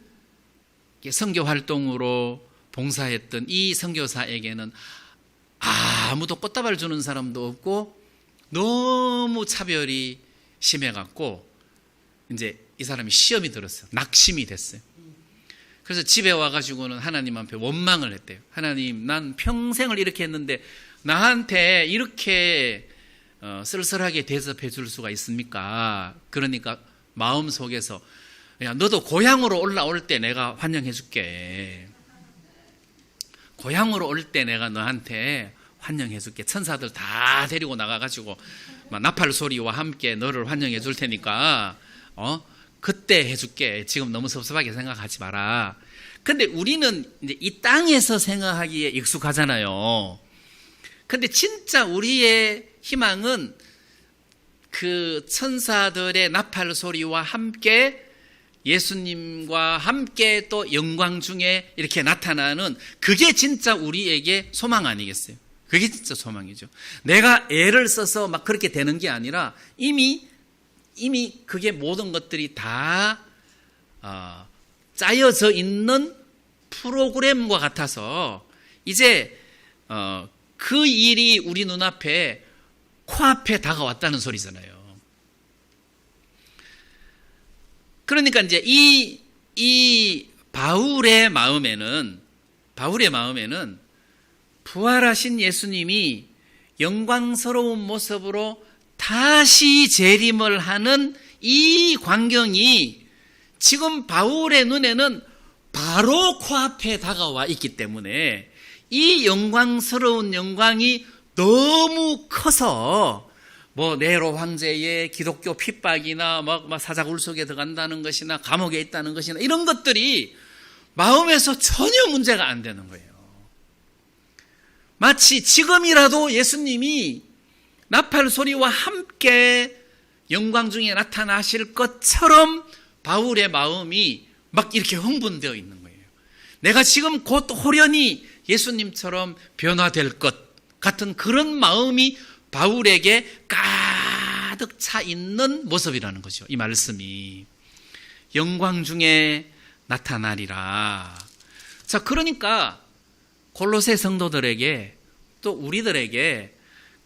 선교 활동으로 봉사했던 이 선교사에게는 아무도 꽃다발 주는 사람도 없고 너무 차별이 심해갖고 이제 이 사람이 시험이 들었어요. 낙심이 됐어요. 그래서 집에 와가지고는 하나님 앞에 원망을 했대요. 하나님, 난 평생을 이렇게 했는데 나한테 이렇게 쓸쓸하게 대접해 줄 수가 있습니까? 그러니까 마음속에서 야, 너도 고향으로 올라올 때 내가 환영해 줄게. 고향으로 올 때 내가 너한테 환영해 줄게. 천사들 다 데리고 나가가지고 막 나팔 소리와 함께 너를 환영해 줄 테니까 그때 해줄게. 지금 너무 섭섭하게 생각하지 마라. 근데 우리는 이제 이 땅에서 생각하기에 익숙하잖아요. 근데 진짜 우리의 희망은 그 천사들의 나팔 소리와 함께 예수님과 함께 또 영광 중에 이렇게 나타나는 그게 진짜 우리에게 소망 아니겠어요? 그게 진짜 소망이죠. 내가 애를 써서 막 그렇게 되는 게 아니라 이미 그게 모든 것들이 다 짜여져 있는 프로그램과 같아서 이제 그 일이 우리 눈앞에 코앞에 다가왔다는 소리잖아요. 그러니까 이제 이 바울의 마음에는 부활하신 예수님이 영광스러운 모습으로 다시 재림을 하는 이 광경이 지금 바울의 눈에는 바로 코앞에 다가와 있기 때문에 이 영광스러운 영광이 너무 커서 뭐 네로 황제의 기독교 핍박이나 막 사자굴 속에 들어간다는 것이나 감옥에 있다는 것이나 이런 것들이 마음에서 전혀 문제가 안 되는 거예요. 마치 지금이라도 예수님이 나팔 소리와 함께 영광 중에 나타나실 것처럼 바울의 마음이 막 이렇게 흥분되어 있는 거예요. 내가 지금 곧 호련히 예수님처럼 변화될 것 같은 그런 마음이 바울에게 가득 차 있는 모습이라는 거죠. 이 말씀이 영광 중에 나타나리라. 자, 그러니까 골로새 성도들에게 또 우리들에게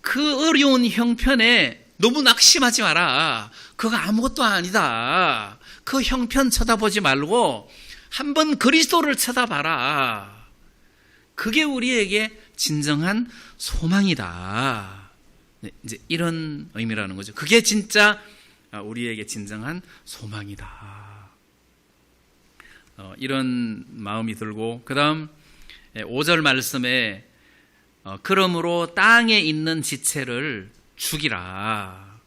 그 어려운 형편에 너무 낙심하지 마라. 그거 아무것도 아니다. 그 형편 쳐다보지 말고 한번 그리스도를 쳐다봐라. 그게 우리에게 진정한 소망이다. 네, 이제 이런 의미라는 거죠. 그게 진짜 우리에게 진정한 소망이다. 이런 마음이 들고, 그 다음 5절 말씀에 그러므로 땅에 있는 지체를 죽이라.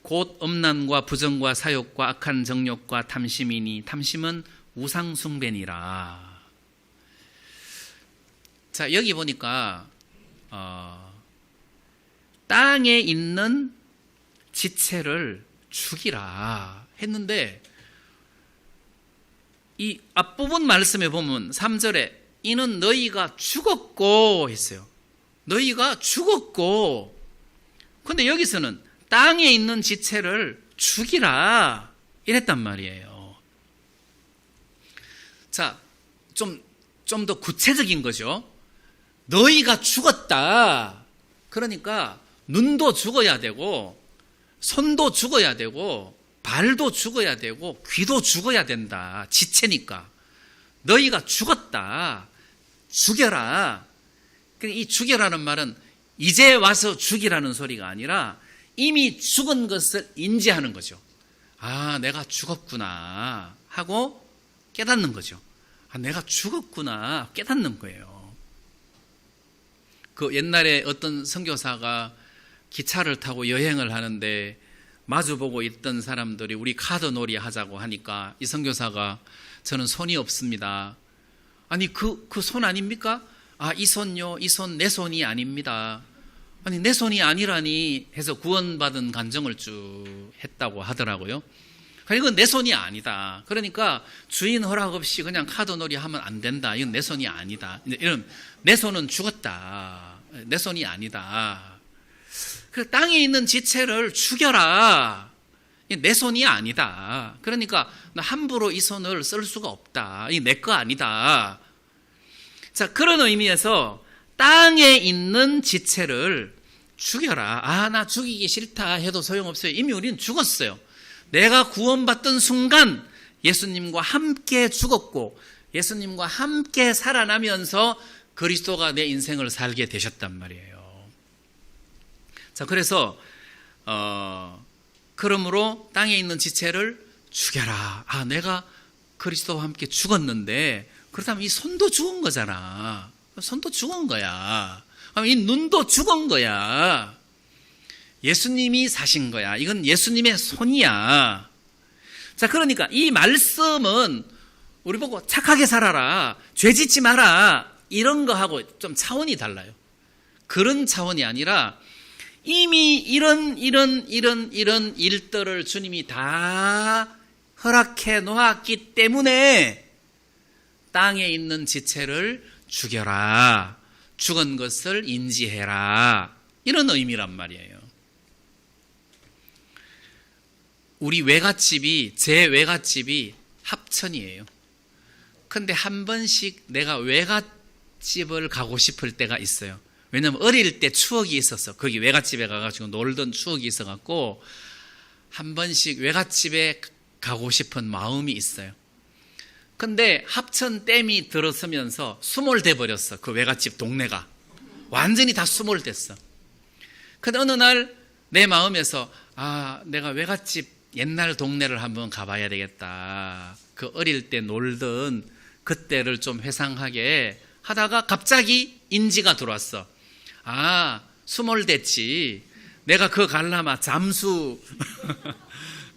곧 음란과 부정과 사욕과 악한 정욕과 탐심이니 탐심은 우상숭배니라. 자, 여기 보니까 땅에 있는 지체를 죽이라 했는데 이 앞부분 말씀에 보면 3절에 이는 너희가 죽었고 했어요. 너희가 죽었고. 근데 여기서는 땅에 있는 지체를 죽이라 이랬단 말이에요. 자, 좀 더 구체적인 거죠. 너희가 죽었다. 그러니까 눈도 죽어야 되고 손도 죽어야 되고 발도 죽어야 되고 귀도 죽어야 된다. 지체니까. 너희가 죽었다. 죽여라. 이 죽여라는 말은 이제 와서 죽이라는 소리가 아니라 이미 죽은 것을 인지하는 거죠. 아, 내가 죽었구나 하고 깨닫는 거죠. 아, 내가 죽었구나 깨닫는 거예요. 그 옛날에 어떤 선교사가 기차를 타고 여행을 하는데 마주보고 있던 사람들이 우리 카드놀이 하자고 하니까 이 선교사가 저는 손이 없습니다. 아니 그 손 아닙니까? 아, 이 손요? 이 손 내 손이 아닙니다. 아니 내 손이 아니라니 해서 구원받은 간증을 쭉 했다고 하더라고요. 이건 내 손이 아니다. 그러니까 주인 허락 없이 그냥 카드놀이 하면 안 된다. 이건 내 손이 아니다. 이런 내 손은 죽었다. 내 손이 아니다. 그래서 땅에 있는 지체를 죽여라. 내 손이 아니다. 그러니까 나 함부로 이 손을 쓸 수가 없다. 이게 내 거 아니다. 자, 그런 의미에서 땅에 있는 지체를 죽여라. 아, 나 죽이기 싫다 해도 소용없어요. 이미 우리는 죽었어요. 내가 구원받던 순간 예수님과 함께 죽었고 예수님과 함께 살아나면서 그리스도가 내 인생을 살게 되셨단 말이에요. 자, 그래서 그러므로 땅에 있는 지체를 죽여라. 아, 내가 그리스도와 함께 죽었는데 그렇다면 이 손도 죽은 거잖아. 손도 죽은 거야. 이 눈도 죽은 거야. 예수님이 사신 거야. 이건 예수님의 손이야. 자, 그러니까 이 말씀은 우리 보고 착하게 살아라, 죄 짓지 마라, 이런 거하고 좀 차원이 달라요. 그런 차원이 아니라 이미 이런 일들을 주님이 다 허락해 놓았기 때문에 땅에 있는 지체를 죽여라. 죽은 것을 인지해라. 이런 의미란 말이에요. 우리 외갓집이, 제 외갓집이 합천이에요. 근데 한 번씩 내가 외갓집을 가고 싶을 때가 있어요. 왜냐면 어릴 때 추억이 있어서 거기 외갓집에 가가지고 놀던 추억이 있어갖고 한 번씩 외갓집에 가고 싶은 마음이 있어요. 근데 합천댐이 들어서면서 수몰돼 버렸어. 그 외갓집 동네가 완전히 다 수몰됐어. 근데 어느 날 내 마음에서 아, 내가 외갓집 옛날 동네를 한번 가봐야 되겠다. 그 어릴 때 놀던 그때를 좀 회상하게 하다가 갑자기 인지가 들어왔어. 아, 수몰됐지. 내가 그거 갈라마 잠수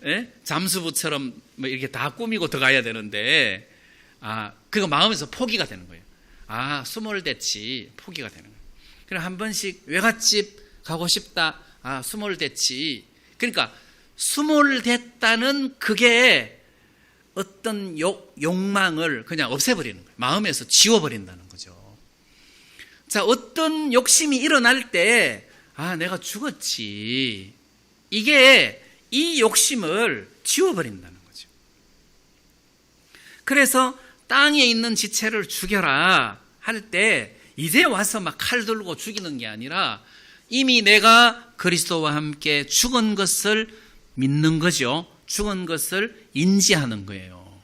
예? 잠수부처럼 뭐 이렇게 다 꾸미고 들어가야 되는데 아, 그거 마음에서 포기가 되는 거예요. 아, 수몰됐지. 포기가 되는 거예요. 그럼 한 번씩 외갓집 가고 싶다. 아, 수몰됐지. 그러니까 수몰됐다는 그게 어떤 욕망을 그냥 없애버리는 거예요. 마음에서 지워버린다는 거죠. 자, 어떤 욕심이 일어날 때 아, 내가 죽었지. 이게 이 욕심을 지워버린다는 거죠. 그래서 땅에 있는 지체를 죽여라 할 때 이제 와서 막 칼 들고 죽이는 게 아니라 이미 내가 그리스도와 함께 죽은 것을 믿는 거죠. 죽은 것을 인지하는 거예요.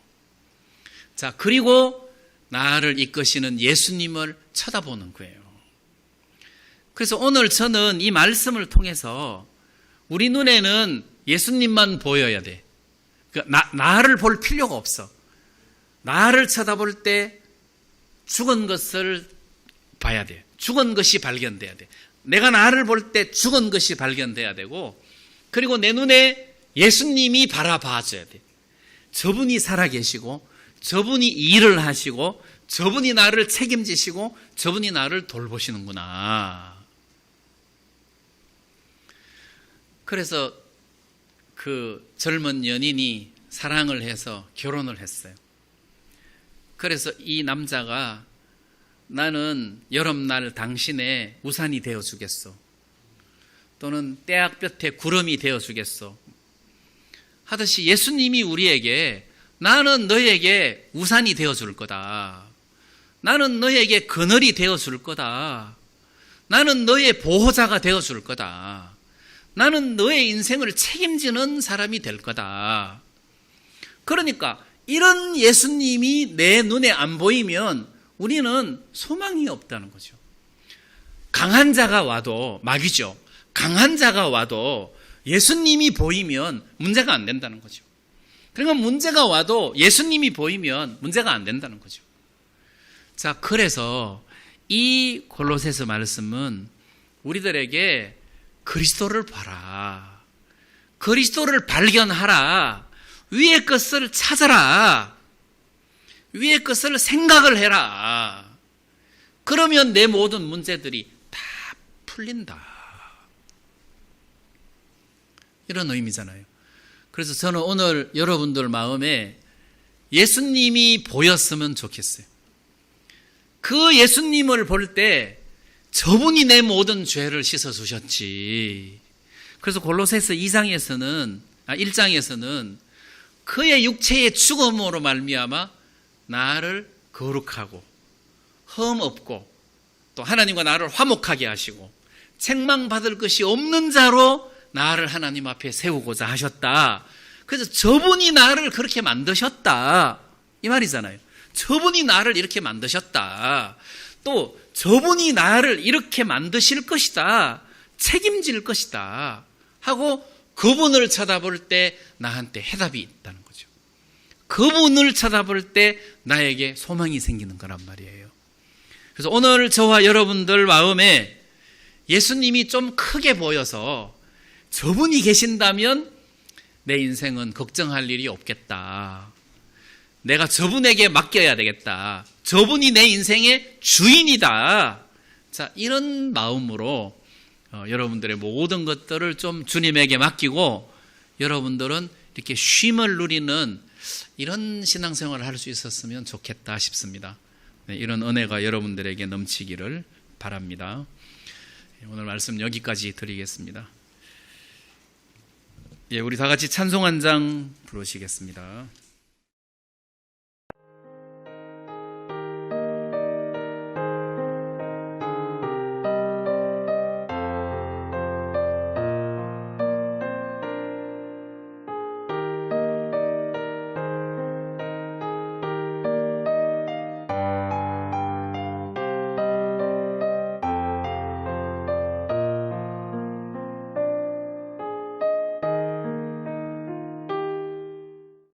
자, 그리고 나를 이끄시는 예수님을 쳐다보는 거예요. 그래서 오늘 저는 이 말씀을 통해서 우리 눈에는 예수님만 보여야 돼. 나를 볼 필요가 없어. 나를 쳐다볼 때 죽은 것을 봐야 돼. 죽은 것이 발견돼야 돼. 내가 나를 볼 때 죽은 것이 발견돼야 되고 그리고 내 눈에 예수님이 바라봐줘야 돼. 저분이 살아계시고 저분이 일을 하시고 저분이 나를 책임지시고 저분이 나를 돌보시는구나. 그래서 그 젊은 연인이 사랑을 해서 결혼을 했어요. 그래서 이 남자가 나는 여름날 당신의 우산이 되어주겠소. 또는 떼약볕에 구름이 되어주겠소. 하듯이 예수님이 우리에게 나는 너에게 우산이 되어줄 거다. 나는 너에게 그늘이 되어줄 거다. 나는 너의 보호자가 되어줄 거다. 나는 너의 인생을 책임지는 사람이 될 거다. 그러니까 이런 예수님이 내 눈에 안 보이면 우리는 소망이 없다는 거죠. 강한 자가 와도 막이죠. 강한 자가 와도 예수님이 보이면 문제가 안 된다는 거죠. 그러니까 문제가 와도 예수님이 보이면 문제가 안 된다는 거죠. 자, 그래서 이 골로새서 말씀은 우리들에게 그리스도를 봐라. 그리스도를 발견하라. 위의 것을 찾아라. 위의 것을 생각을 해라. 그러면 내 모든 문제들이 다 풀린다. 이런 의미잖아요. 그래서 저는 오늘 여러분들 마음에 예수님이 보였으면 좋겠어요. 그 예수님을 볼 때 저분이 내 모든 죄를 씻어주셨지. 그래서 골로새서 1장에서는 그의 육체의 죽음으로 말미암아 나를 거룩하고 흠 없고 또 하나님과 나를 화목하게 하시고 책망받을 것이 없는 자로 나를 하나님 앞에 세우고자 하셨다. 그래서 저분이 나를 그렇게 만드셨다. 이 말이잖아요. 저분이 나를 이렇게 만드셨다. 또 저분이 나를 이렇게 만드실 것이다. 책임질 것이다. 하고 그분을 쳐다볼 때 나한테 해답이 있다는 거죠. 그분을 쳐다볼 때 나에게 소망이 생기는 거란 말이에요. 그래서 오늘 저와 여러분들 마음에 예수님이 좀 크게 보여서 저분이 계신다면 내 인생은 걱정할 일이 없겠다. 내가 저분에게 맡겨야 되겠다. 저분이 내 인생의 주인이다. 자, 이런 마음으로 여러분들의 모든 것들을 좀 주님에게 맡기고 여러분들은 이렇게 쉼을 누리는 이런 신앙생활을 할 수 있었으면 좋겠다 싶습니다. 네, 이런 은혜가 여러분들에게 넘치기를 바랍니다. 오늘 말씀 여기까지 드리겠습니다. 예, 우리 다 같이 찬송 한 장 부르시겠습니다.